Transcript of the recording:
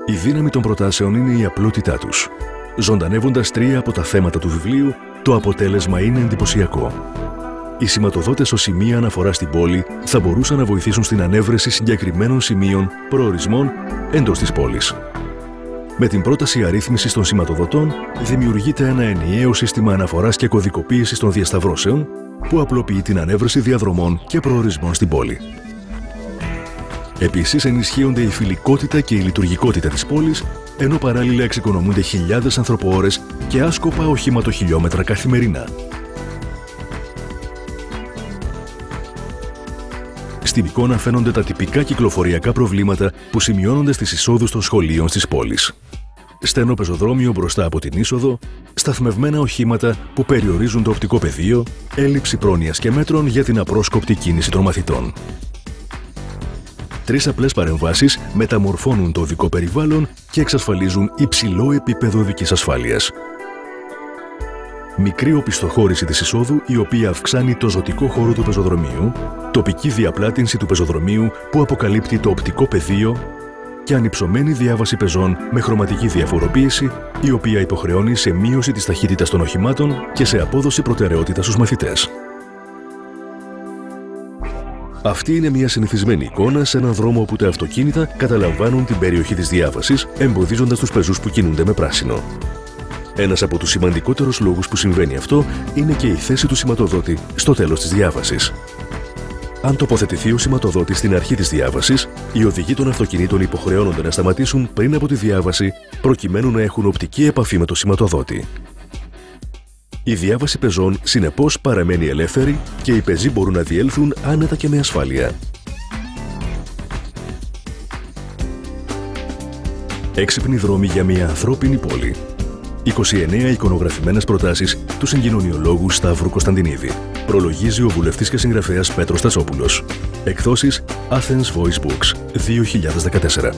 Η δύναμη των προτάσεων είναι η απλότητά τους. Ζωντανεύοντας 3 από τα θέματα του βιβλίου, το αποτέλεσμα είναι εντυπωσιακό. Οι σηματοδότες ως σημεία αναφορά στην πόλη θα μπορούσαν να βοηθήσουν στην ανέβρεση συγκεκριμένων σημείων προορισμών εντός της πόλης. Με την πρόταση αρρύθμισης των σηματοδοτών, δημιουργείται ένα ενιαίο σύστημα αναφοράς και κωδικοποίησης των διασταυρώσεων που απλοποιεί την ανέβρεση διαδρομών και προορισμών στην πόλη. Επίσης, ενισχύονται η φιλικότητα και η λειτουργικότητα της πόλης, ενώ παράλληλα εξοικονομούνται χιλιάδες ανθρωποώρες και άσκοπα οχηματοχιλιόμετρα καθημερινά. Στην εικόνα φαίνονται τα τυπικά κυκλοφοριακά προβλήματα που σημειώνονται στις εισόδους των σχολείων στις πόλεις. Στενό πεζοδρόμιο μπροστά από την είσοδο, σταθμευμένα οχήματα που περιορίζουν το οπτικό πεδίο, έλλειψη πρόνοιας και μέτρων για την απρόσκοπτη κίνηση των μαθητών. 3 απλές παρεμβάσεις μεταμορφώνουν το οδικό περιβάλλον και εξασφαλίζουν υψηλό επίπεδο οδικής ασφάλειας. Μικρή οπισθοχώρηση της εισόδου, η οποία αυξάνει το ζωτικό χώρο του πεζοδρομίου, τοπική διαπλάτυνση του πεζοδρομίου που αποκαλύπτει το οπτικό πεδίο και ανυψωμένη διάβαση πεζών με χρωματική διαφοροποίηση, η οποία υποχρεώνει σε μείωση της ταχύτητας των οχημάτων και σε απόδοση προτεραιότητας στους μαθητές. Αυτή είναι μια συνηθισμένη εικόνα σε έναν δρόμο όπου τα αυτοκίνητα καταλαμβάνουν την περιοχή της διάβασης, εμποδίζοντας τους πεζούς που κινούνται με πράσινο. Ένας από τους σημαντικότερους λόγους που συμβαίνει αυτό είναι και η θέση του σηματοδότη στο τέλος της διάβασης. Αν τοποθετηθεί ο σηματοδότης στην αρχή της διάβασης, οι οδηγοί των αυτοκινήτων υποχρεώνονται να σταματήσουν πριν από τη διάβαση, προκειμένου να έχουν οπτική επαφή με το σηματοδότη. Η διάβαση πεζών, συνεπώς, παραμένει ελεύθερη και οι πεζοί μπορούν να διέλθουν άνετα και με ασφάλεια. Έξυπνοι δρόμοι για μια ανθρώπινη πόλη. 29 εικονογραφημένες προτάσεις του συγκοινωνιολόγου Σταύρου Κωνσταντινίδη. Προλογίζει ο βουλευτής και συγγραφέας Πέτρος Στασόπουλος. Εκδόσεις Athens Voice Books 2014.